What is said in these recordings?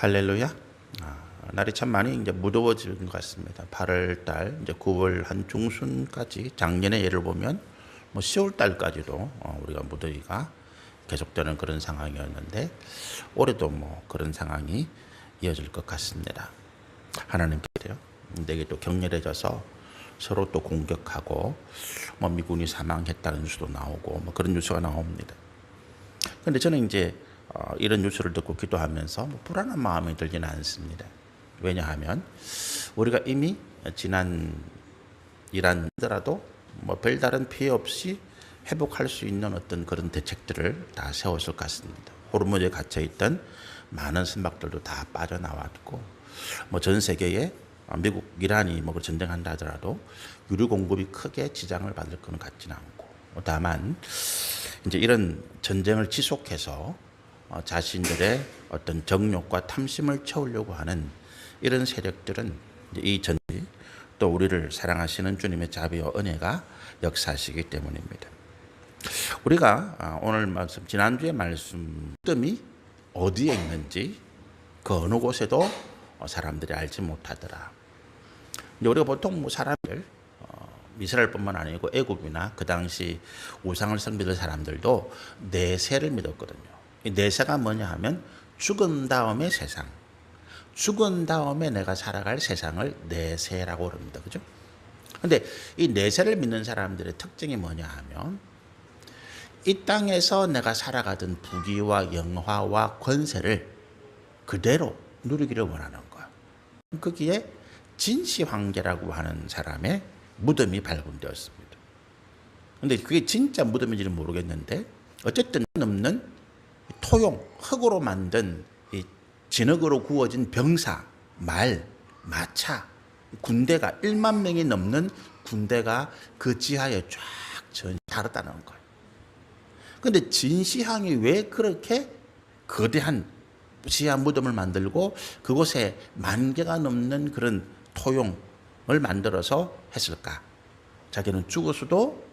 할렐루야. 날이 참 많이 이제 무더워진 것 같습니다. 8월 달, 이제 9월 한 중순까지 작년의 예를 보면 10월 달까지도 우리가 무더위가 계속되는 그런 상황이었는데 올해도 그런 상황이 이어질 것 같습니다. 하나님께서요. 내게 또 격렬해져서 서로 또 공격하고 미군이 사망했다는 뉴스도 나오고 그런 뉴스가 나옵니다. 그런데 저는 이제 이런 뉴스를 듣고 기도하면서 불안한 마음이 들지는 않습니다. 왜냐하면 우리가 이미 지난 일하더라도 별다른 피해 없이 회복할 수 있는 어떤 그런 대책들을 다 세웠을 것 같습니다. 호르무즈에 갇혀있던 많은 선박들도 다 빠져나왔고 전 세계에 미국, 이란이 전쟁한다 하더라도 유류 공급이 크게 지장을 받을 것은 같지는 않고 다만 이제 이런 전쟁을 지속해서 자신들의 어떤 정욕과 탐심을 채우려고 하는 이런 세력들은 이 전쟁이 또 우리를 사랑하시는 주님의 자비와 은혜가 역사하시기 때문입니다. 우리가 오늘 말씀, 지난주의 말씀 뜸이 어디에 있는지 그 어느 곳에도 사람들이 알지 못하더라. 우리가 보통 사람들 이스라엘뿐만 아니고 애굽이나 그 당시 우상을 섬기던 사람들도 내세를 믿었거든요. 이 내세가 뭐냐 하면 죽은 다음에 세상, 죽은 다음에 내가 살아갈 세상을 내세라고 합니다. 그죠? 근데 이 내세를 믿는 사람들의 특징이 뭐냐 하면 이 땅에서 내가 살아가던 부귀와 영화와 권세를 그대로 누리기를 원하는 거야. 거기에 진시황제라고 하는 사람의 무덤이 발견되었습니다. 근데 그게 진짜 무덤인지는 모르겠는데 어쨌든 없는 토용, 흙으로 만든 이 진흙으로 구워진 병사, 말, 마차, 군대가 1만 명이 넘는 군대가 그 지하에 쫙 달았다는 거예요. 그런데 진시황이 왜 그렇게 거대한 지하 무덤을 만들고 그곳에 10,000개가 넘는 그런 토용을 만들어서 했을까? 자기는 죽어서도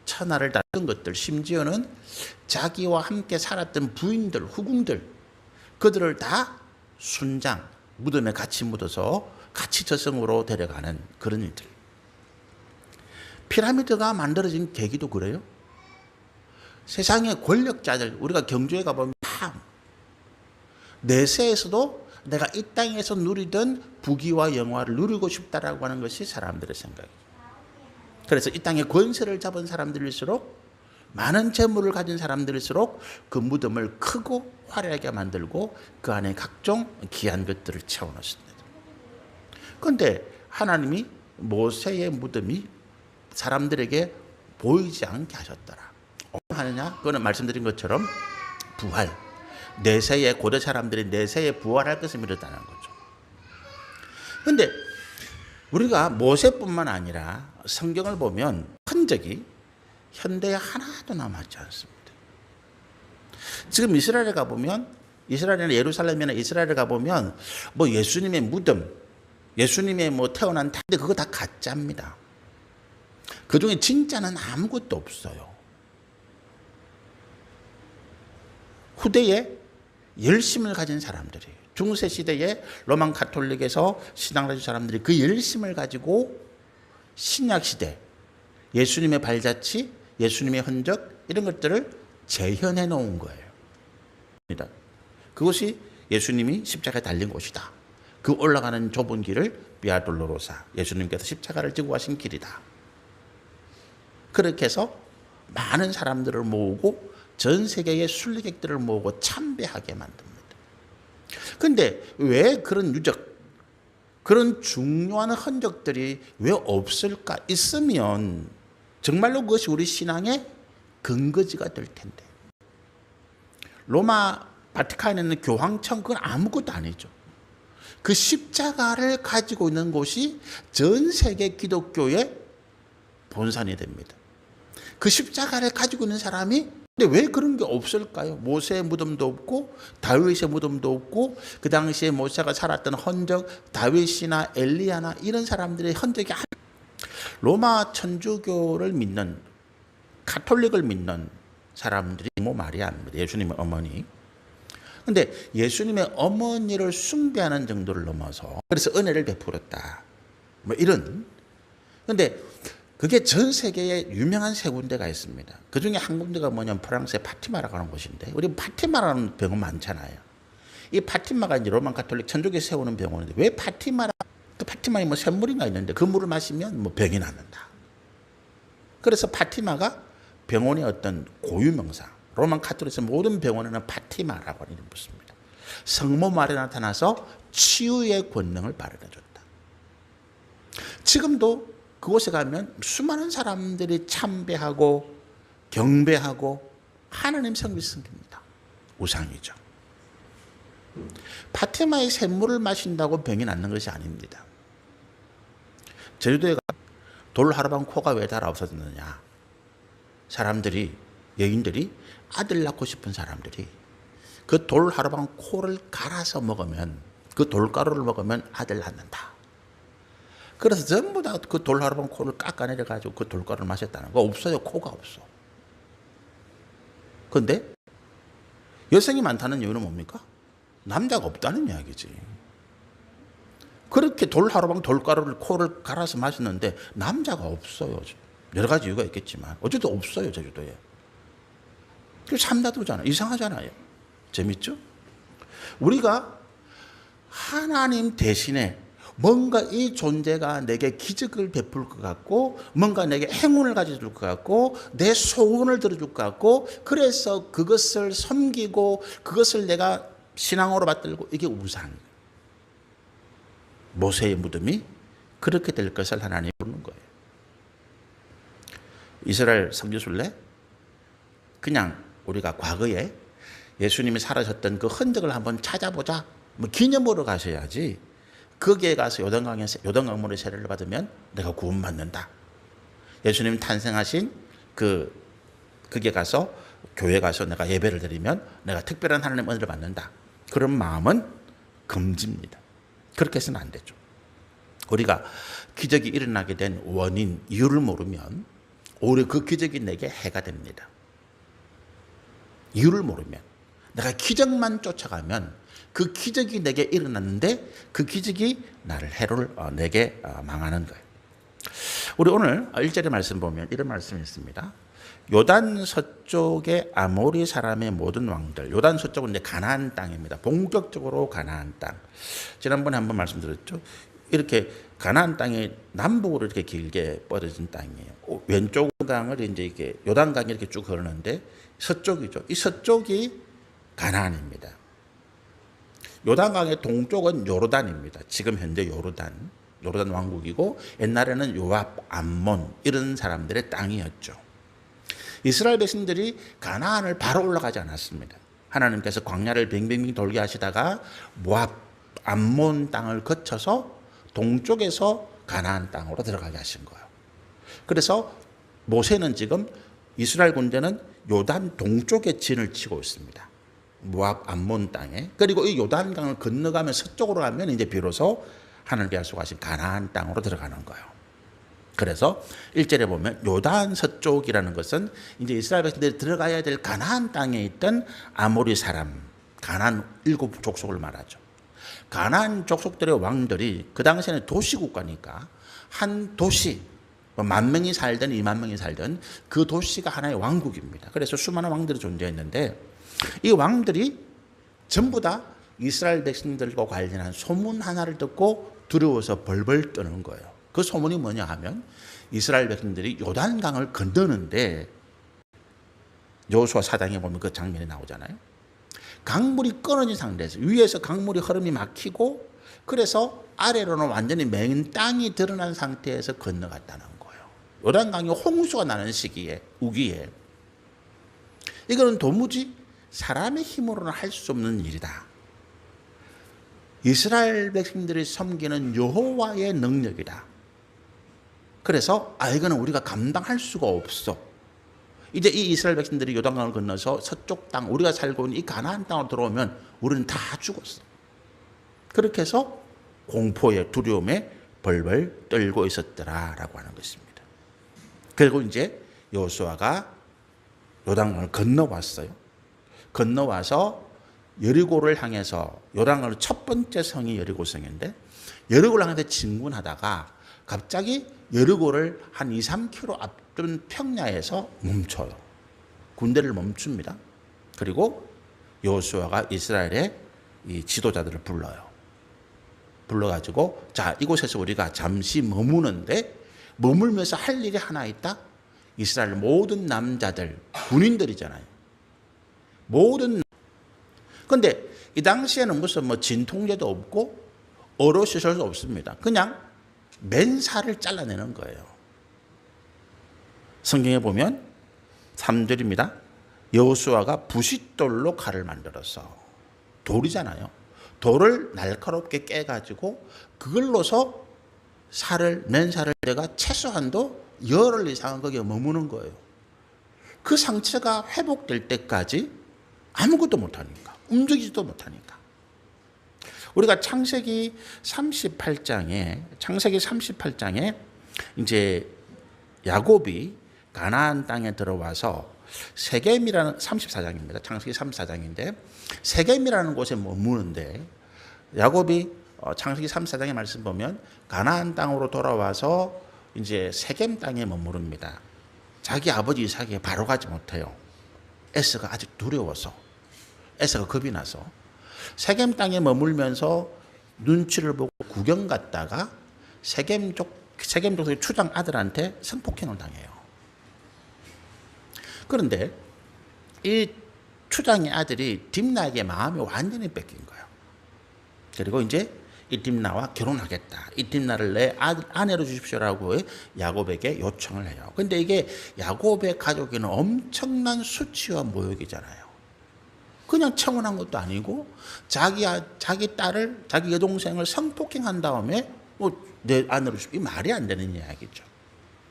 천하를 다룬 것들, 심지어는 자기와 함께 살았던 부인들, 후궁들, 그들을 다 순장, 무덤에 같이 묻어서 같이 저승으로 데려가는 그런 일들. 피라미드가 만들어진 계기도 그래요. 세상의 권력자들, 우리가 경주에 가보면 다 내세에서도 내가 이 땅에서 누리던 부귀와 영화를 누리고 싶다라고 하는 것이 사람들의 생각이에요. 그래서 이 땅에 권세를 잡은 사람들일수록 많은 재물을 가진 사람들일수록 그 무덤을 크고 화려하게 만들고 그 안에 각종 귀한 것들을 채워넣습니다. 그런데 하나님이 모세의 무덤이 사람들에게 보이지 않게 하셨더라. 하느냐? 그거는 말씀드린 것처럼 부활. 내세에 고대 사람들이 내세에 부활할 것을 믿었다는 거죠. 그런데 우리가 모세뿐만 아니라 성경을 보면 흔적이 현대에 하나도 남았지 않습니다. 지금 이스라엘에 가보면, 이스라엘이나 예루살렘이나 이스라엘에 가보면 예수님의 무덤, 예수님의 태어난 데 그거 다 가짜입니다. 그 중에 진짜는 아무것도 없어요. 후대에 열심을 가진 사람들이에요. 중세 시대에 로만 가톨릭에서 신앙을 가진 사람들이 그 열심을 가지고 신약 시대 예수님의 발자취, 예수님의 흔적 이런 것들을 재현해 놓은 거예요. 그것이 예수님이 십자가에 달린 곳이다. 그 올라가는 좁은 길을 비아 돌로로사, 예수님께서 십자가를 지고 가신 길이다. 그렇게 해서 많은 사람들을 모으고 전 세계의 순례객들을 모으고 참배하게 만듭니다. 그런데 왜 그런 유적, 그런 중요한 흔적들이 왜 없을까? 있으면 정말로 그것이 우리 신앙의 근거지가 될 텐데. 로마 바티칸에 있는 교황청 그건 아무것도 아니죠. 그 십자가를 가지고 있는 곳이 전 세계 기독교의 본산이 됩니다. 그 십자가를 가지고 있는 사람이 근데 왜 그런 게 없을까요? 모세의 무덤도 없고 다윗의 무덤도 없고 그 당시에 모세가 살았던 흔적, 다윗이나 엘리야나 이런 사람들의 흔적이 로마 천주교를 믿는 가톨릭을 믿는 사람들이 마리아입니다. 예수님의 어머니. 근데 예수님의 어머니를 숭배하는 정도를 넘어서 그래서 은혜를 베풀었다. 뭐 이런. 근데 그게 전 세계에 유명한 세 군데가 있습니다. 그 중에 한 군데가 뭐냐면 프랑스의 파티마라고 하는 곳인데, 우리 파티마라는 병원 많잖아요. 이 파티마가 이제 로만 가톨릭 천주교 세우는 병원인데, 왜 파티마라? 그 파티마에 뭐 샘물인가 있는데 그 물을 마시면 뭐 병이 낫는다. 그래서 파티마가 병원의 어떤 고유 명사. 로만 가톨릭에서 모든 병원에는 파티마라고 하는 이름을 붙습니다. 성모 말에 나타나서 치유의 권능을 발휘해줬다. 지금도 그곳에 가면 수많은 사람들이 참배하고 경배하고 하나님 성비 섬깁니다. 우상이죠. 파티마의 샘물을 마신다고 병이 낫는 것이 아닙니다. 제주도에 돌 하루방 코가 왜 잘 없어졌느냐. 사람들이, 여인들이, 아들 낳고 싶은 사람들이 그 돌 하루방 코를 갈아서 먹으면, 그 돌가루를 먹으면 아들 낳는다. 그래서 전부 다 그 돌 하루방 코를 깎아내려가지고 그 돌가루를 마셨다는 거. 없어요. 코가 없어. 그런데 여성이 많다는 이유는 뭡니까? 남자가 없다는 이야기지. 그렇게 돌 하루방 돌가루를 코를 갈아서 마셨는데 남자가 없어요. 여러 가지 이유가 있겠지만 어쨌든 없어요. 제주도에. 그 삼다도잖아요. 이상하잖아요. 재밌죠? 우리가 하나님 대신에 뭔가 이 존재가 내게 기적을 베풀 것 같고, 뭔가 내게 행운을 가져줄 것 같고, 내 소원을 들어줄 것 같고, 그래서 그것을 섬기고 그것을 내가 신앙으로 받들고, 이게 우상. 모세의 무덤이 그렇게 될 것을 하나님이 부르는 거예요. 이스라엘 성지순례, 그냥 우리가 과거에 예수님이 살아셨던 그 흔적을 한번 찾아보자, 뭐 기념으로 가셔야지. 거기에 가서 요단강물의 세례를 받으면 내가 구원받는다. 예수님 탄생하신 거기에 가서 교회 가서 내가 예배를 드리면 내가 특별한 하나님 은혜를 받는다. 그런 마음은 금지입니다. 그렇게 해서는 안 되죠. 우리가 기적이 일어나게 된 원인, 이유를 모르면 오히려 그 기적이 내게 해가 됩니다. 이유를 모르면, 내가 기적만 쫓아가면 그 기적이 내게 일어났는데 그 기적이 나를 내게 망하는 거예요. 우리 오늘 1절의 말씀 보면 이런 말씀이 있습니다. 요단 서쪽의 아모리 사람의 모든 왕들. 요단 서쪽은 이제 가나안 땅입니다. 본격적으로 가나안 땅. 지난번에 한번 말씀드렸죠. 이렇게 가나안 땅이 남북으로 이렇게 길게 뻗어진 땅이에요. 왼쪽 강을 이제 이렇게 요단강이 이렇게 쭉 흐르는데 서쪽이죠. 이 서쪽이 가나안입니다. 요단강의 동쪽은 요르단입니다. 지금 현재 요르단 왕국이고, 옛날에는 요압, 암몬 이런 사람들의 땅이었죠. 이스라엘 백성들이 가나안을 바로 올라가지 않았습니다. 하나님께서 광야를 빙빙빙 돌게 하시다가 모압, 암몬 땅을 거쳐서 동쪽에서 가나안 땅으로 들어가게 하신 거예요. 그래서 모세는 지금 이스라엘 군대는 요단 동쪽에 진을 치고 있습니다. 모압 암몬 땅에. 그리고 이 요단강을 건너가면 서쪽으로 가면 이제 비로소 하나님께 약속하신 가나안 땅으로 들어가는 거예요. 그래서 1절에 보면 요단 서쪽이라는 것은 이제 이스라엘 백성들이 들어가야 될 가나안 땅에 있던 아모리 사람, 가나안 7 족속을 말하죠. 가나안 족속들의 왕들이 그 당시에는 도시국가니까 한 도시, 10,000명이 살든 20,000명이 살든 그 도시가 하나의 왕국입니다. 그래서 수많은 왕들이 존재했는데, 이 왕들이 전부 다 이스라엘 백성들과 관련한 소문 하나를 듣고 두려워서 벌벌 떠는 거예요. 그 소문이 뭐냐 하면, 이스라엘 백성들이 요단강을 건너는데, 여호수아 4장에 보면 그 장면이 나오잖아요. 강물이 끊어진 상태에서, 위에서 강물이 흐름이 막히고, 그래서 아래로는 완전히 맨 땅이 드러난 상태에서 건너갔다는 거예요. 요단강이 홍수가 나는 시기에, 우기에. 이거는 도무지 사람의 힘으로는 할 수 없는 일이다. 이스라엘 백성들이 섬기는 여호와의 능력이다. 그래서 이거는 우리가 감당할 수가 없어. 이제 이 이스라엘 백성들이 요단강을 건너서 서쪽 땅, 우리가 살고 있는 이 가나안 땅으로 들어오면 우리는 다 죽었어. 그렇게 해서 공포에, 두려움에 벌벌 떨고 있었더라라고 하는 것입니다. 그리고 이제 여호수아가 요단강을 건너왔어요. 건너와서 여리고를 향해서 요단강으로 첫 번째 성이 여리고성인데 여리고를 향해서 진군하다가 갑자기 여리고를 한 2, 3km 앞둔 평야에서 멈춰요. 군대를 멈춥니다. 그리고 여호수아가 이스라엘의 이 지도자들을 불러요. 불러가지고 자, 이곳에서 우리가 잠시 머무는데 머물면서 할 일이 하나 있다. 이스라엘 모든 남자들, 군인들이잖아요. 그런데 이 당시에는 무슨 뭐 진통제도 없고 의료시설도 없습니다. 그냥 맨살을 잘라내는 거예요. 성경에 보면 3절입니다. 여호수아가 부싯돌로 칼을 만들어서, 돌이잖아요. 돌을 날카롭게 깨가지고 그걸로서 맨살을 내가 최소한도 열흘 이상은 거기에 머무는 거예요. 그 상처가 회복될 때까지 아무것도 못하니까, 움직이지도 못하니까. 우리가 창세기 38장에 이제 야곱이 가나안 땅에 들어와서 세겜이라는 34장입니다. 창세기 34장인데 세겜이라는 곳에 머무는데 야곱이 창세기 34장의 말씀 보면 가나안 땅으로 돌아와서 이제 세겜 땅에 머무릅니다. 자기 아버지 이삭이 바로 가지 못해요. 에서가 아직 두려워서, 에서가 겁이 나서 세겜 땅에 머물면서 눈치를 보고 구경 갔다가 세겜 족속의 추장 아들한테 성폭행을 당해요. 그런데 이 추장의 아들이 딥나에게 마음이 완전히 뺏긴 거예요. 그리고 이제 이 딥나와 결혼하겠다. 이 딥나를 내 아내로 주십시오라고 야곱에게 요청을 해요. 그런데 이게 야곱의 가족에는 엄청난 수치와 모욕이잖아요. 그냥 청혼한 것도 아니고 자기 딸을, 자기 여동생을 성폭행한 다음에 내 아내로 주십시오. 이 말이 안 되는 이야기죠.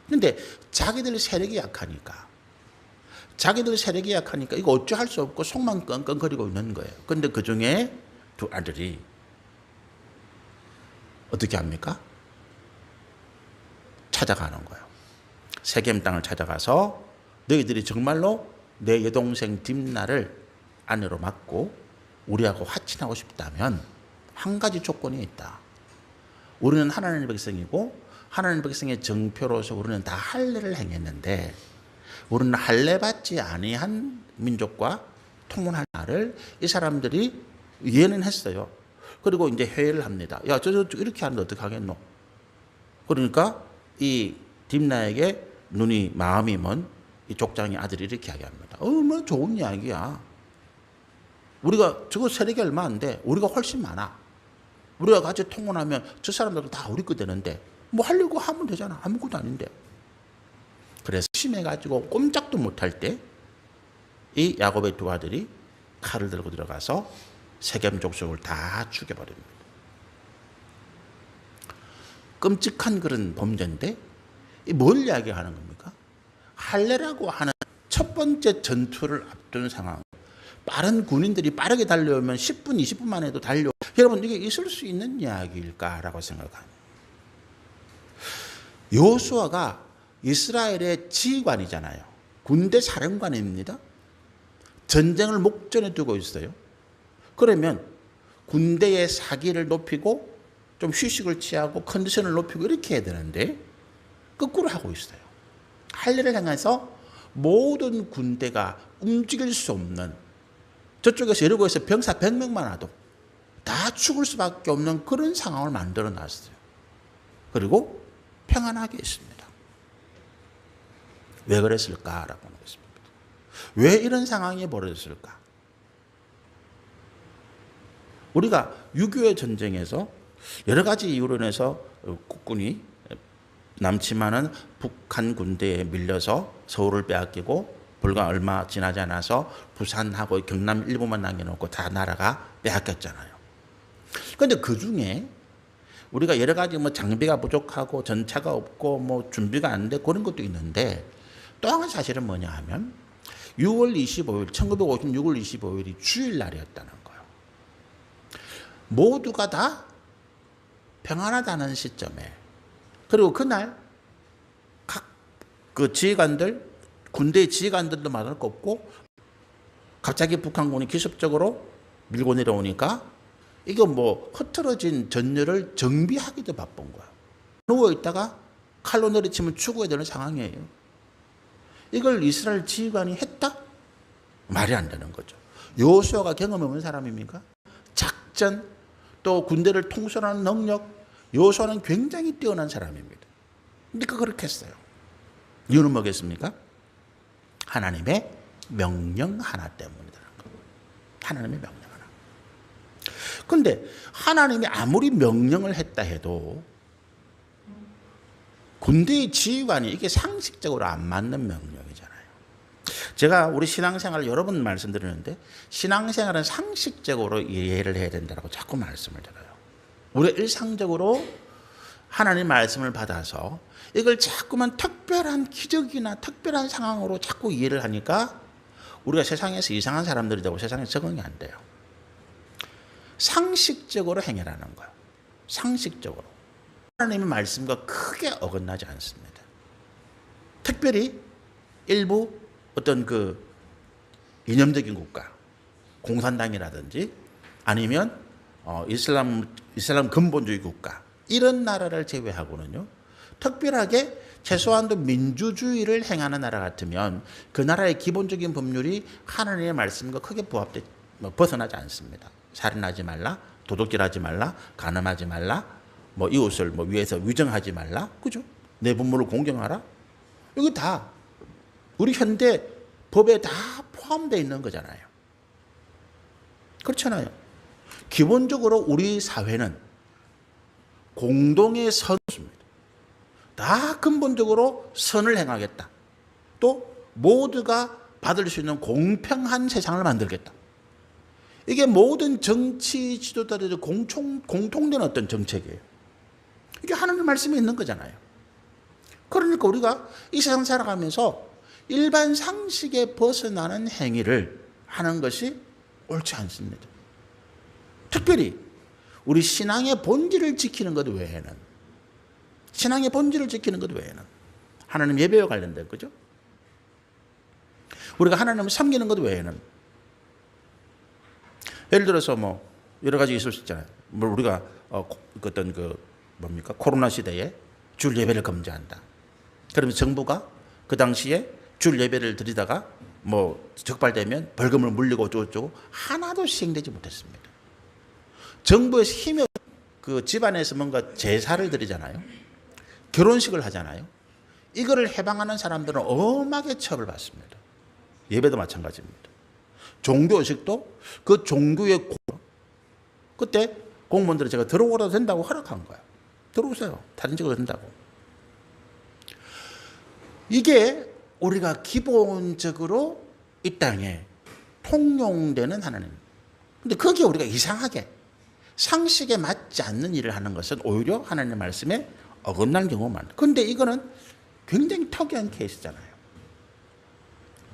그런데 자기들 세력이 약하니까 이거 어찌할 수 없고 속만 끙끙거리고 있는 거예요. 그런데 그 중에 두 아들이 어떻게 합니까? 찾아가는 거예요. 세겜 땅을 찾아가서 너희들이 정말로 내 여동생 딥나를 아내로 맡고 우리하고 화친하고 싶다면 한 가지 조건이 있다. 우리는 하나님의 백성이고 하나님의 백성의 정표로서 우리는 다 할례를 행했는데 우리는 할례 받지 아니한 민족과 통혼할 날을 이 사람들이 이해는 했어요. 그리고 이제 회의를 합니다. 야, 저 이렇게 하는데 어떻게 하겠노? 그러니까 이 딥나에게 마음이 먼 이 족장의 아들이 이렇게 이야기합니다. 얼마나 좋은 이야기야. 우리가 저거 세력이 얼마 안 돼. 우리가 훨씬 많아. 우리가 같이 통혼하면 저 사람들은 다 우리 거 되는데 뭐 하려고 하면 되잖아. 아무것도 아닌데. 그래서 심해가지고 꼼짝도 못할 때 이 야곱의 두 아들이 칼을 들고 들어가서 세겜 족속을 다 죽여버립니다. 끔찍한 그런 범죄인데 뭘 이야기하는 겁니까? 할례라고 하는 첫 번째 전투를 앞둔 상황. 빠른 군인들이 빠르게 달려오면 10분, 20분 만에도 달려. 여러분 이게 있을 수 있는 이야기일까라고 생각합니다. 여호수아가 이스라엘의 지휘관이잖아요. 군대 사령관입니다. 전쟁을 목전에 두고 있어요. 그러면 군대의 사기를 높이고 좀 휴식을 취하고 컨디션을 높이고 이렇게 해야 되는데 거꾸로 하고 있어요. 할례를 향해서 모든 군대가 움직일 수 없는, 저쪽에서 여리고에서 병사 100명만 와도 다 죽을 수밖에 없는 그런 상황을 만들어 놨어요. 그리고 평안하게 있습니다. 왜 그랬을까라고 하는 것입니다. 왜 이런 상황이 벌어졌을까? 우리가 6.25 전쟁에서 여러 가지 이유로 인해서 국군이 남침하는 북한 군대에 밀려서 서울을 빼앗기고 불과 얼마 지나지 않아서 부산하고 경남 일부만 남겨놓고 다 나라가 빼앗겼잖아요. 그런데 그 중에 우리가 여러 가지 뭐 장비가 부족하고 전차가 없고 뭐 준비가 안 돼 그런 것도 있는데 또 한 사실은 뭐냐 하면 6월 25일, 1956월 25일이 주일날이었다는 거예요. 모두가 다 평안하다는 시점에, 그리고 그날 각 그 지휘관들, 군대의 지휘관들도 말할 거 없고 갑자기 북한군이 기습적으로 밀고 내려오니까 이거 뭐 흐트러진 전열을 정비하기도 바쁜 거야. 누워 있다가 칼로 내리치면 죽어야 되는 상황이에요. 이걸 이스라엘 지휘관이 했다? 말이 안 되는 거죠. 여호수아가 경험 없는 사람입니까? 작전 또 군대를 통솔하는 능력, 여호수아는 굉장히 뛰어난 사람입니다. 근데 그렇게 했어요. 이유는 뭐겠습니까? 하나님의 명령 하나 때문이라는 거. 하나님의 명령 하나. 근데 하나님이 아무리 명령을 했다 해도 군대의 지휘관이 이게 상식적으로 안 맞는 명령이잖아요. 제가 우리 신앙생활을 여러 번 말씀드리는데 신앙생활은 상식적으로 이해를 해야 된다고 자꾸 말씀을 드려요. 우리가 일상적으로 하나님 말씀을 받아서 이걸 자꾸만 특별한 기적이나 특별한 상황으로 자꾸 이해를 하니까 우리가 세상에서 이상한 사람들이 되고 세상에 적응이 안 돼요. 상식적으로 행해라는 거예요. 상식적으로. 하나님의 말씀과 크게 어긋나지 않습니다. 특별히 일부 어떤 그 이념적인 국가, 공산당이라든지 아니면 이슬람 근본주의 국가 이런 나라를 제외하고는요. 특별하게 최소한도 민주주의를 행하는 나라 같으면 그 나라의 기본적인 법률이 하나님의 말씀과 크게 벗어나지 않습니다. 살인하지 말라, 도둑질하지 말라, 간음하지 말라, 이웃을 위해서 위정하지 말라, 그죠? 내 부모를 공경하라. 이거 다 우리 현대 법에 다 포함되어 있는 거잖아요. 그렇잖아요. 기본적으로 우리 사회는 공동의 선입니다. 다 근본적으로 선을 행하겠다. 또 모두가 받을 수 있는 공평한 세상을 만들겠다. 이게 모든 정치 지도자들의 공통된 어떤 정책이에요. 이게 하나님 말씀에 있는 거잖아요. 그러니까 우리가 이 세상 살아가면서 일반 상식에 벗어나는 행위를 하는 것이 옳지 않습니다. 특별히 우리 신앙의 본질을 지키는 것 외에는 하나님 예배와 관련된 거죠. 우리가 하나님을 섬기는 것 외에는 예를 들어서 여러 가지 있을 수 있잖아요. 우리가 어떤 코로나 시대에 줄 예배를 금지한다. 그러면 정부가 그 당시에 줄 예배를 드리다가 적발되면 벌금을 물리고 어쩌고 하나도 시행되지 못했습니다. 정부에서 힘이 그 집안에서 뭔가 제사를 드리잖아요. 결혼식을 하잖아요. 이거를 해방하는 사람들은 엄하게 처벌받습니다. 예배도 마찬가지입니다. 종교의식도 그 종교의 그때 공무원들이 제가 들어오라도 된다고 허락한 거예요. 들어오세요. 다른 찍어도 된다고. 이게 우리가 기본적으로 이 땅에 통용되는 하나님. 근데 거기에 우리가 이상하게 상식에 맞지 않는 일을 하는 것은 오히려 하나님의 말씀에 어긋나는 경우가 많아요. 그런데 이거는 굉장히 특이한 케이스잖아요.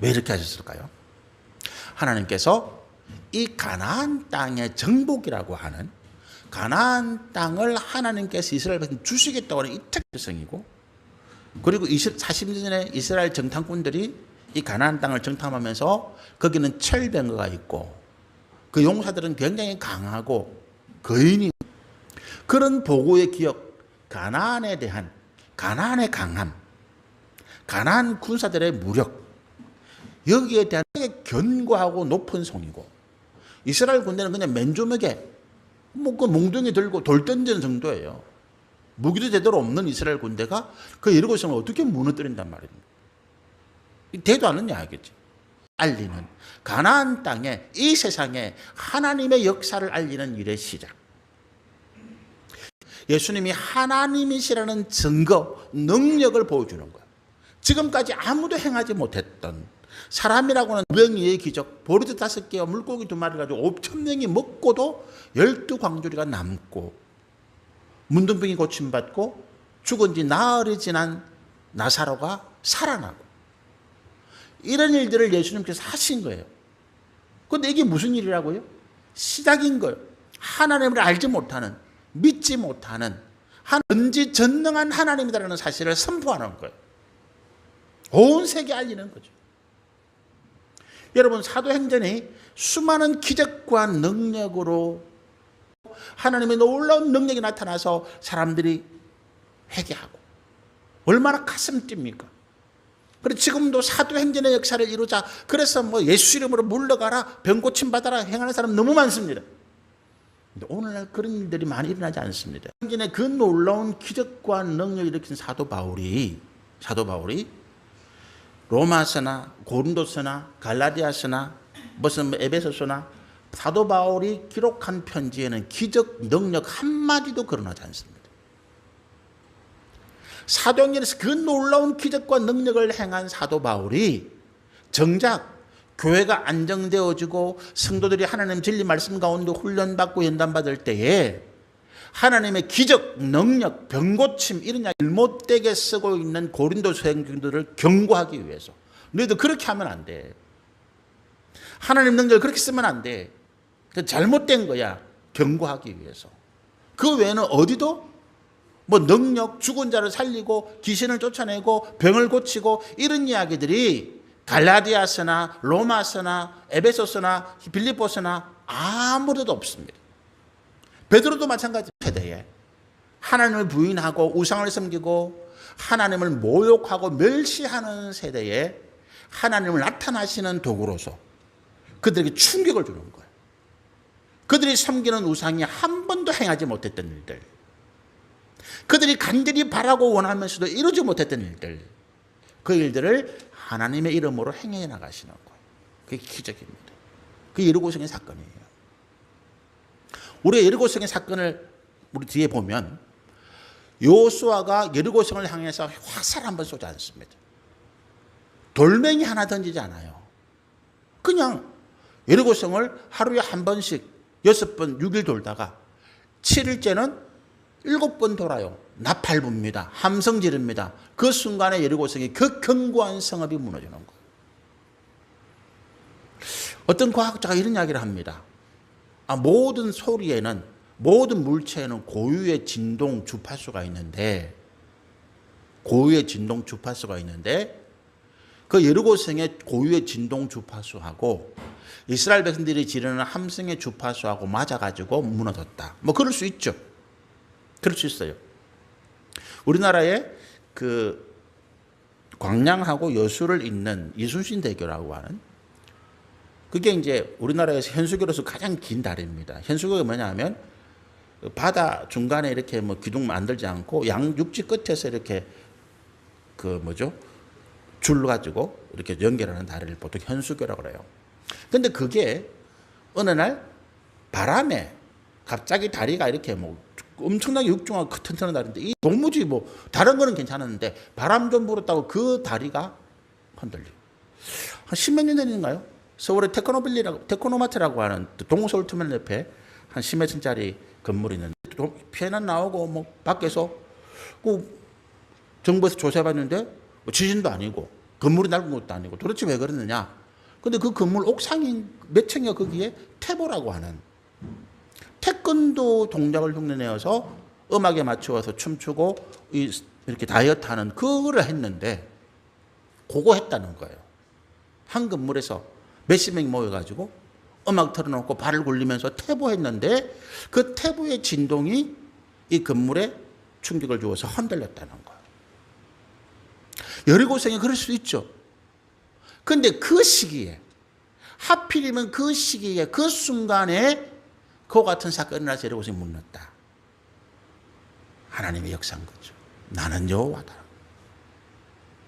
왜 이렇게 하셨을까요? 하나님께서 이 가나안 땅의 정복이라고 하는 가나안 땅을 하나님께서 이스라엘 백성 주시겠다고 하는 이 특별성이고, 그리고 40년 전에 이스라엘 정탐꾼들이 이 가나안 땅을 정탐하면서 거기는 철병거가 있고 그 용사들은 굉장히 강하고 거인이 그런 보고의 기억, 가나안에 대한 가나안의 강함, 가나안 군사들의 무력, 여기에 대한 견고하고 높은 성이고, 이스라엘 군대는 그냥 맨조맥에 그 몽둥이 들고 돌 던지는 정도예요. 무기도 제대로 없는 이스라엘 군대가 그 이러고 있으면 어떻게 무너뜨린단 말입니다. 되도 않는 이야기지. 알리는 가나안 땅에 이 세상에 하나님의 역사를 알리는 일의 시작. 예수님이 하나님이시라는 증거, 능력을 보여주는 거예요. 지금까지 아무도 행하지 못했던 사람이라고는 무병의의 기적, 보리도 5개와 물고기 2마리 가지고 5,000명이 먹고도 12광주리가 남고, 문둥병이 고침받고 죽은 지 나흘이 지난 나사로가 살아나고, 이런 일들을 예수님께서 하신 거예요. 그런데 이게 무슨 일이라고요? 시작인 거예요. 하나님을 알지 못하는, 믿지 못하는 전지전능한 하나님이라는 사실을 선포하는 거예요. 온 세계에 알리는 거죠. 여러분, 사도행전이 수많은 기적과 능력으로 하나님의 놀라운 능력이 나타나서 사람들이 회개하고 얼마나 가슴 뜁니까? 그리고 지금도 사도행전의 역사를 이루자 그래서 뭐 예수 이름으로 물러가라, 병 고침 받아라 행하는 사람 너무 많습니다. 근데 오늘날 그런 일들이 많이 일어나지 않습니다. 행전에 그 놀라운 기적과 능력을 일으킨 사도 바울이 로마서나 고린도서나 갈라디아서나 무슨 에베소서나 사도 바울이 기록한 편지에는 기적 능력 한마디도 거론하지 않습니다. 사도행전에서 그 놀라운 기적과 능력을 행한 사도 바울이 정작 교회가 안정되어지고 성도들이 하나님 진리 말씀 가운데 훈련받고 연단받을 때에 하나님의 기적, 능력, 병고침 이런 이야기 잘못되게 쓰고 있는 고린도 성도들을 경고하기 위해서 너희들 그렇게 하면 안 돼. 하나님 능력을 그렇게 쓰면 안 돼. 잘못된 거야. 경고하기 위해서. 그 외에는 어디도 뭐 능력, 죽은 자를 살리고 귀신을 쫓아내고 병을 고치고 이런 이야기들이 갈라디아서나 로마서나 에베소서나 빌립보서나 아무데도 없습니다. 베드로도 마찬가지. 세대에 하나님을 부인하고 우상을 섬기고 하나님을 모욕하고 멸시하는 세대에 하나님을 나타나시는 도구로서 그들에게 충격을 주는 거예요. 그들이 섬기는 우상이 한 번도 행하지 못했던 일들, 그들이 간절히 바라고 원하면서도 이루지 못했던 일들, 그 일들을 하나님의 이름으로 행해 나가시는 거예요. 그게 기적입니다. 그게 여리고성의 사건이에요. 우리 여리고성의 사건을 우리 뒤에 보면 여호수아가 여리고성을 향해서 화살 한번 쏘지 않습니다. 돌멩이 하나 던지지 않아요. 그냥 여리고성을 하루에 한 번씩 6번 6일 돌다가 7일째는 7번 돌아요. 나팔 붑니다. 함성 지릅니다. 그 순간에 여리고성이 그 견고한 성읍이 무너지는 거예요. 어떤 과학자가 이런 이야기를 합니다. 모든 소리에는, 모든 물체에는 고유의 진동 주파수가 있는데 그 여리고성의 고유의 진동 주파수하고 이스라엘 백성들이 지르는 함성의 주파수하고 맞아가지고 무너졌다. 뭐 그럴 수 있죠. 그럴 수 있어요. 우리나라에 그 광양하고 여수를 잇는 이순신대교라고 하는, 그게 이제 우리나라에서 현수교로서 가장 긴 다리입니다. 현수교가 뭐냐면 바다 중간에 이렇게 뭐 기둥 만들지 않고 양육지 끝에서 이렇게 줄 가지고 이렇게 연결하는 다리를 보통 현수교라고 그래요. 근데 그게 어느 날 바람에 갑자기 다리가 이렇게 뭐 엄청나게 육중하고 튼튼한 다리인데, 이 도무지 뭐 다른 거는 괜찮았는데 바람 좀 불었다고 그 다리가 흔들려. 한 십몇 년 전인가요? 서울의 테크노마트라고 하는 동서울터미널 옆에 한 10몇 층짜리 건물이 있는데 피해는 나오고 뭐 밖에서 그 정부에서 조사해봤는데 뭐 지진도 아니고 건물이 낡은 것도 아니고 도대체 왜 그러느냐. 근데 그 건물 옥상인 몇 층이야 거기에 태보라고 하는 태권도 동작을 흉내내어서 음악에 맞추어서 춤추고 이렇게 다이어트하는 그거를 했는데 그거 했다는 거예요. 한 건물에서 몇십 명이 모여가지고 음악 틀어놓고 발을 굴리면서 태보했는데 그 태보의 진동이 이 건물에 충격을 주어서 흔들렸다는 거예요. 여리고성이 그럴 수 있죠. 근데 그 시기에, 하필이면 그 시기에 그 순간에 그와 같은 사건이 나서 여리고성이 무너졌다. 하나님의 역사인 거죠. 나는 여호와다.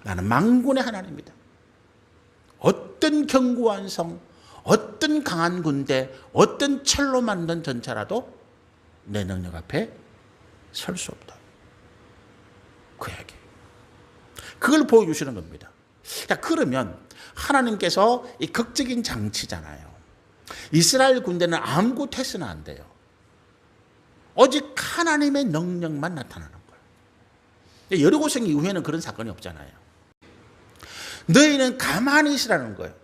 나는 만군의 하나님이다. 어떤 견고한 성, 어떤 강한 군대, 어떤 철로 만든 전차라도 내 능력 앞에 설 수 없다. 그 얘기. 그걸 보여주시는 겁니다. 자, 그러면 하나님께서 이 극적인 장치잖아요. 이스라엘 군대는 아무것도 해서는 안 돼요. 오직 하나님의 능력만 나타나는 거예요. 여리고성 이후에는 그런 사건이 없잖아요. 너희는 가만히 있으라는 거예요.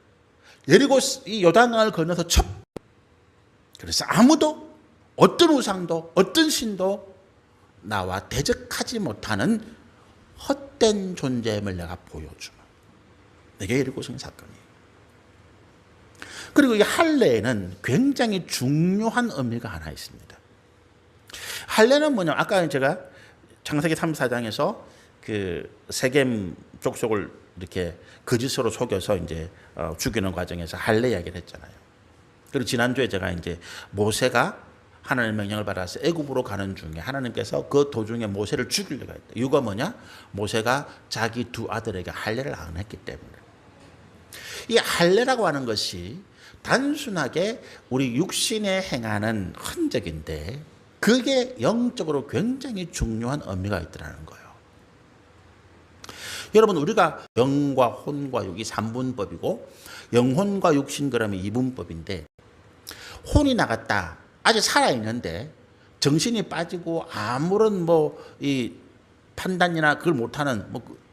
여리고 이 요단강을 건너서 그래서 아무도 어떤 우상도 어떤 신도 나와 대적하지 못하는 헛된 존재임을 내가 보여주마. 이게 여리고성 사건이에요. 그리고 이 할례에는 굉장히 중요한 의미가 하나 있습니다. 할례는 뭐냐면 아까 제가 창세기 34장에서 그 세겜 족속을 이렇게 거짓으로 속여서 이제 죽이는 과정에서 할례 이야기를 했잖아요. 그리고 지난주에 제가 이제 모세가 하나님의 명령을 받아서 애굽으로 가는 중에 하나님께서 그 도중에 모세를 죽이려고 했다. 이유가 뭐냐? 모세가 자기 두 아들에게 할례를 안 했기 때문에. 이 할례라고 하는 것이 단순하게 우리 육신에 행하는 흔적인데 그게 영적으로 굉장히 중요한 의미가 있더라는 거예요. 여러분, 우리가 영과 혼과 육이 3분법이고 영혼과 육신 그러면 2분법인데, 혼이 나갔다, 아직 살아있는데 정신이 빠지고 아무런 이 판단이나 그걸 못하는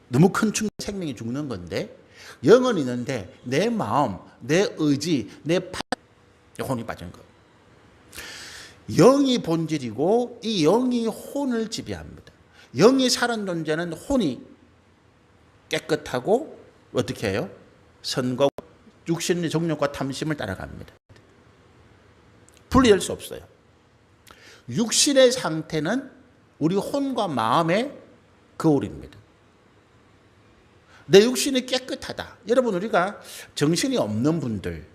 너무 큰 충격, 생명이 죽는 건데, 영은 있는데 내 마음, 내 의지, 내 혼이 빠진 거예요. 영이 본질이고 이 영이 혼을 지배합니다. 영이 사는 존재는 혼이 깨끗하고 어떻게 해요? 선과 육신의 정욕과 탐심을 따라갑니다. 분리할 수 없어요. 육신의 상태는 우리 혼과 마음의 거울입니다. 내 육신이 깨끗하다. 여러분, 우리가 정신이 없는 분들,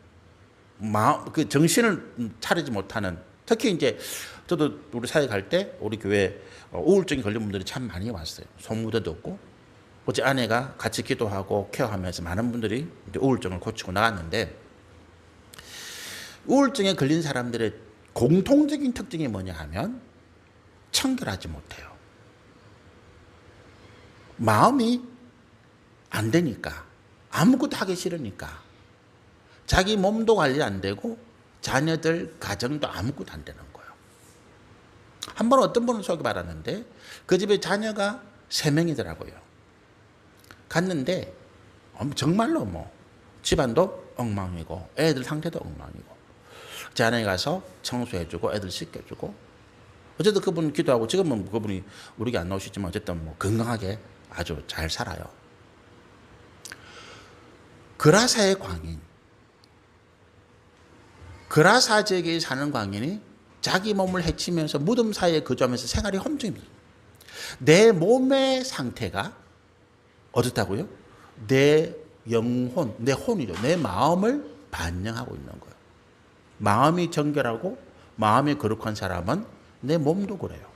그 정신을 차리지 못하는, 특히 이제 저도 우리 사회 갈 때 우리 교회 우울증이 걸린 분들이 참 많이 왔어요. 소무도 듣고. 어제 아내가 같이 기도하고 케어하면서 많은 분들이 이제 우울증을 고치고 나갔는데, 우울증에 걸린 사람들의 공통적인 특징이 뭐냐 하면 청결하지 못해요. 마음이 안 되니까, 아무것도 하기 싫으니까, 자기 몸도 관리 안 되고 자녀들 가정도 아무것도 안 되는 거예요. 한 번 어떤 분을 소개받았는데 그 집에 자녀가 3명이더라고요. 갔는데 정말로 집안도 엉망이고 애들 상태도 엉망이고, 제 아내에 가서 청소해주고 애들 씻겨주고, 어쨌든 그분 기도하고 지금은 그분이 우리가 안 나오시지만 어쨌든 건강하게 아주 잘 살아요. 그라사의 광인, 그라사 지역에 사는 광인이 자기 몸을 해치면서 무덤 사이에 거주하면서 생활이 엄청 힘들어요. 내 몸의 상태가 어떻다고요? 내 영혼, 내 혼이죠. 내 마음을 반영하고 있는 거예요. 마음이 정결하고 마음이 거룩한 사람은 내 몸도 그래요.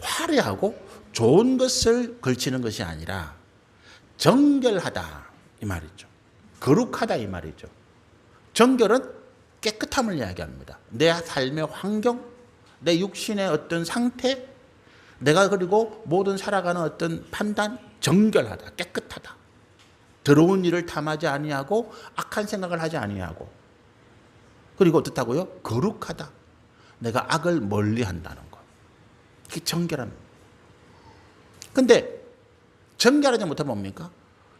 화려하고 좋은 것을 걸치는 것이 아니라 정결하다 이 말이죠. 거룩하다 이 말이죠. 정결은 깨끗함을 이야기합니다. 내 삶의 환경, 내 육신의 어떤 상태, 내가 그리고 모든 살아가는 어떤 판단, 정결하다, 깨끗하다. 더러운 일을 탐하지 아니하고 악한 생각을 하지 아니하고, 그리고 어떻다고요? 거룩하다. 내가 악을 멀리한다는 것. 그게 정결합니다. 근데 정결하지 못하면 뭡니까?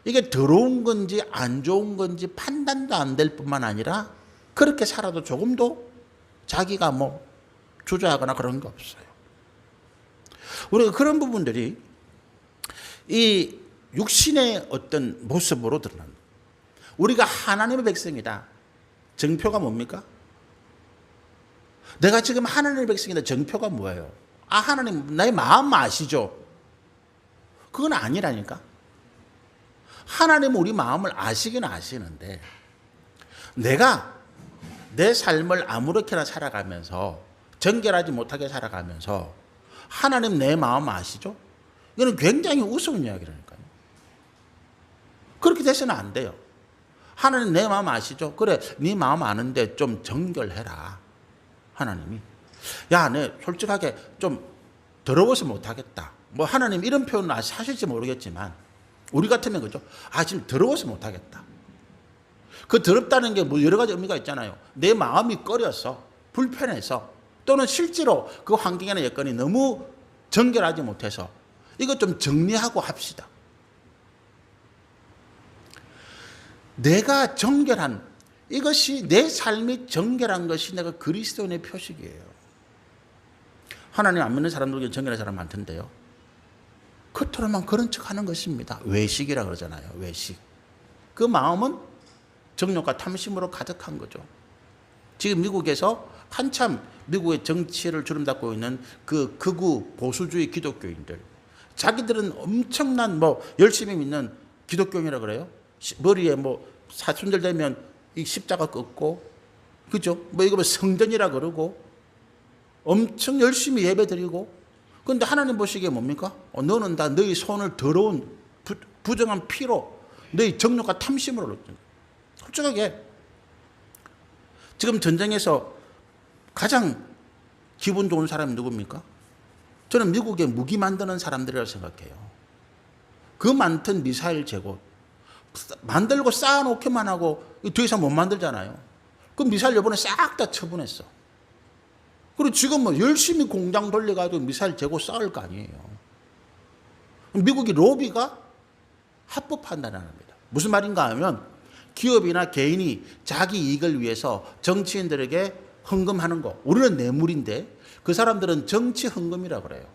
이게 더러운 건지 안 좋은 건지 판단도 안 될 뿐만 아니라 그렇게 살아도 조금도 자기가 주저하거나 그런 게 없어요. 우리가 그런 부분들이 이 육신의 어떤 모습으로 드러납니다. 우리가 하나님의 백성이다. 정표가 뭡니까? 내가 지금 하나님의 백성이다. 정표가 뭐예요? 하나님 나의 마음 아시죠? 그건 아니라니까. 하나님은 우리 마음을 아시긴 아시는데, 내가 내 삶을 아무렇게나 살아가면서 정결하지 못하게 살아가면서 하나님 내 마음 아시죠? 이거는 굉장히 우스운 이야기라니까요. 그렇게 돼서는 안 돼요. 하나님 내 마음 아시죠? 그래, 네 마음 아는데 좀 정결해라. 하나님이. 야, 내 솔직하게 좀 더러워서 못하겠다. 하나님 이런 표현은 하실지 모르겠지만 우리 같으면 그죠? 지금 더러워서 못하겠다. 그 더럽다는 게 여러 가지 의미가 있잖아요. 내 마음이 꺼려서, 불편해서, 또는 실제로 그 환경이나 여건이 너무 정결하지 못해서 이거 좀 정리하고 합시다. 내가 정결한, 이것이 내 삶이 정결한 것이 내가 그리스도인의 표식이에요. 하나님 안 믿는 사람들에게 정결한 사람 많던데요. 겉으로만 그런 척 하는 것입니다. 외식이라 그러잖아요. 외식. 그 마음은 정욕과 탐심으로 가득한 거죠. 지금 미국에서 한참 미국의 정치를 주름잡고 있는 그 극우 보수주의 기독교인들, 자기들은 엄청난 열심히 믿는 기독교인이라 그래요. 머리에 사순절 되면 이 십자가 긋고, 그죠? 이거 성전이라 그러고 엄청 열심히 예배 드리고. 그런데 하나님 보시기에 뭡니까? 너는 다 너희 손을 더러운 부정한 피로 너희 정욕과 탐심으로 얻는 거예요. 솔직하게 지금 전쟁에서 가장 기분 좋은 사람이 누굽니까? 저는 미국의 무기 만드는 사람들이라고 생각해요. 그 많던 미사일 재고 만들고 쌓아놓기만 하고 더 이상 못 만들잖아요. 그 미사일 이번에 싹 다 처분했어. 그리고 지금 열심히 공장 돌려가지고 미사일 재고 쌓을 거 아니에요. 미국이 로비가 합법 판단을 합니다. 무슨 말인가 하면 기업이나 개인이 자기 이익을 위해서 정치인들에게 헌금하는 거, 우리는 뇌물인데 그 사람들은 정치 헌금이라고 그래요.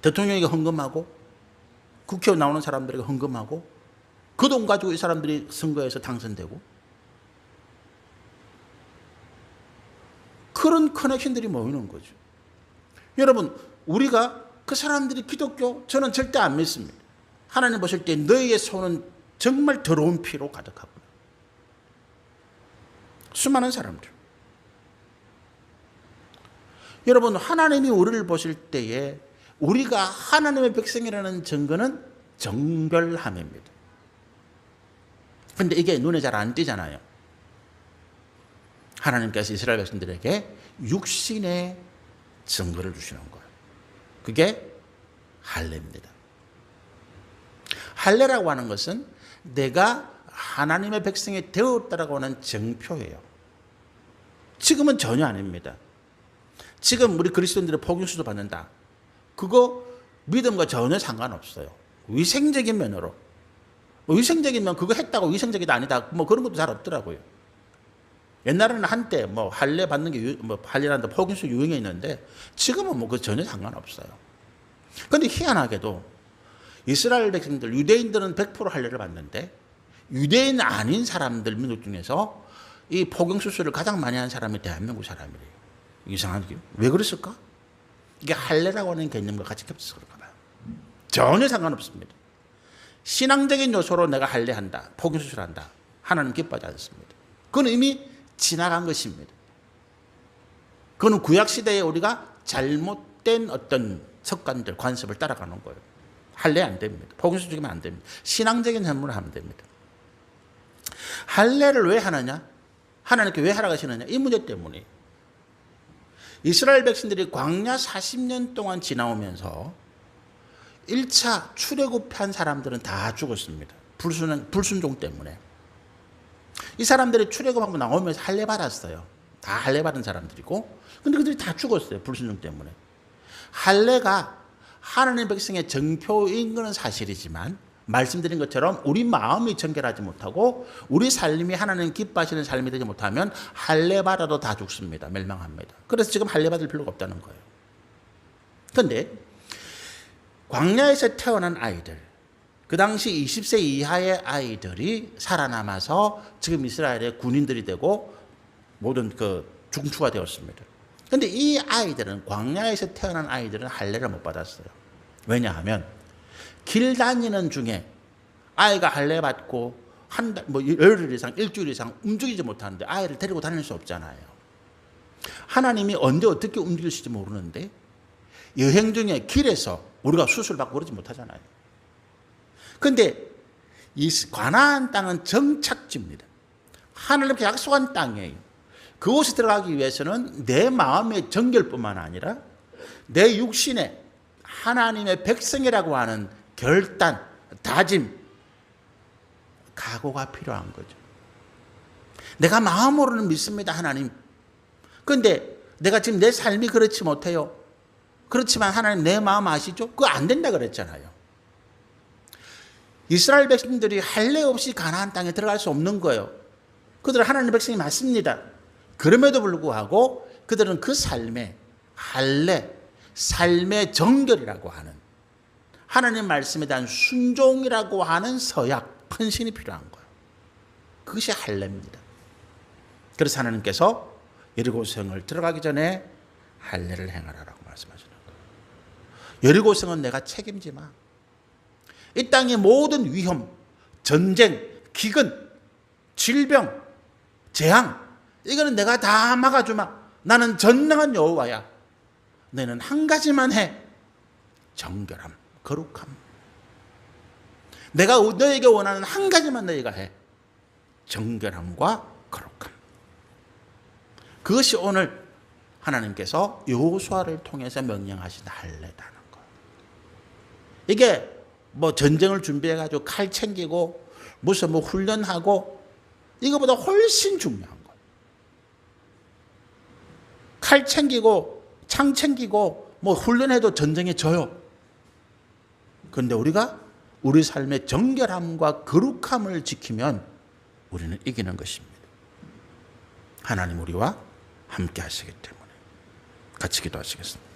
대통령에게 헌금하고 국회의원 나오는 사람들에게 헌금하고 그 돈 가지고 이 사람들이 선거에서 당선되고, 그런 커넥션들이 모이는 거죠. 여러분, 우리가 그 사람들이 기독교, 저는 절대 안 믿습니다. 하나님 보실 때 너희의 손은 정말 더러운 피로 가득하구나. 수많은 사람들. 여러분, 하나님이 우리를 보실 때에 우리가 하나님의 백성이라는 증거는 정결함입니다. 근데 이게 눈에 잘 안 띄잖아요. 하나님께서 이스라엘 백성들에게 육신의 증거를 주시는 거예요. 그게 할례입니다. 할례라고 하는 것은 내가 하나님의 백성이 되었다라고 하는 증표예요. 지금은 전혀 아닙니다. 지금 우리 그리스도인들의 복음수도 받는다. 그거 믿음과 전혀 상관없어요. 위생적인 면으로. 위생적인 면 그거 했다고 위생적이다 아니다 그런 것도 잘 없더라고요. 옛날에는 한때 할례 받는 게 할례란다 복음수 유행해 있는데 지금은 그 전혀 상관없어요. 그런데 희한하게도 이스라엘 백성들, 유대인들은 100% 할례를 받는데 유대인 아닌 사람들 민족 중에서 이 포경수술을 가장 많이 하는 사람이 대한민국 사람이래요. 이상하게. 왜 그랬을까? 이게 할례라고 하는 개념과 같이 겹쳐서 그런가 봐요. 전혀 상관없습니다. 신앙적인 요소로 내가 할례한다, 포경수술한다, 하나님 기뻐하지 않습니다. 그건 이미 지나간 것입니다. 그건 구약시대에 우리가 잘못된 어떤 습관들, 관습을 따라가는 거예요. 할례 안 됩니다. 포경수술이면 안 됩니다. 신앙적인 선물을 하면 됩니다. 할례를 왜 하느냐? 하나님께 왜 하라고 하시느냐? 이 문제 때문에. 이스라엘 백성들이 광야 40년 동안 지나오면서 1차 출애굽한 사람들은 다 죽었습니다. 불순종 때문에. 이 사람들이 출애굽하고 나오면서 할례 받았어요. 다 할례 받은 사람들이고, 근데 그들이 다 죽었어요. 불순종 때문에. 할례가 하나님 백성의 정표인 것은 사실이지만 말씀드린 것처럼 우리 마음이 정결하지 못하고 우리 삶이 하나님 기뻐하시는 삶이 되지 못하면 할례 받아도 다 죽습니다. 멸망합니다. 그래서 지금 할례 받을 필요가 없다는 거예요. 그런데 광야에서 태어난 아이들, 그 당시 20세 이하의 아이들이 살아남아서 지금 이스라엘의 군인들이 되고 모든 중추가 되었습니다. 그런데 이 아이들은, 광야에서 태어난 아이들은 할례를 못 받았어요. 왜냐하면 길 다니는 중에 아이가 할례 받고 한 달, 열흘 이상, 일주일 이상 움직이지 못하는데 아이를 데리고 다닐 수 없잖아요. 하나님이 언제 어떻게 움직일지 모르는데 여행 중에 길에서 우리가 수술받고 그러지 못하잖아요. 그런데 이 가나안 땅은 정착지입니다. 하나님께 약속한 땅이에요. 그곳에 들어가기 위해서는 내 마음의 정결뿐만 아니라 내 육신의 하나님의 백성이라고 하는 결단, 다짐, 각오가 필요한 거죠. 내가 마음으로는 믿습니다, 하나님. 그런데 내가 지금 내 삶이 그렇지 못해요. 그렇지만 하나님 내 마음 아시죠? 그거 안 된다 그랬잖아요. 이스라엘 백성들이 할례 없이 가나안 땅에 들어갈 수 없는 거예요. 그들은 하나님의 백성이 맞습니다. 그럼에도 불구하고 그들은 그 삶에 할례, 삶의 정결이라고 하는 하나님 말씀에 대한 순종이라고 하는 서약, 헌신이 필요한 거예요. 그것이 할례입니다. 그래서 하나님께서 여리고성을 들어가기 전에 할례를 행하라라고 말씀하시는 거예요. 여리고성은 내가 책임지 마. 이 땅의 모든 위험, 전쟁, 기근, 질병, 재앙, 이거는 내가 다 막아주마. 나는 전능한 여호와야. 너는 한 가지만 해. 정결함, 거룩함. 내가 너에게 원하는 한 가지만 너희가 해. 정결함과 거룩함. 그것이 오늘 하나님께서 여호수아를 통해서 명령하신 할례라는 거예요. 이게 뭐 전쟁을 준비해가지고 칼 챙기고 무슨 뭐 훈련하고 이거보다 훨씬 중요한 거예요. 칼 챙기고 창 챙기고 뭐 훈련해도 전쟁에 져요. 그런데 우리가 우리 삶의 정결함과 거룩함을 지키면 우리는 이기는 것입니다. 하나님 우리와 함께 하시기 때문에 같이 기도하시겠습니다.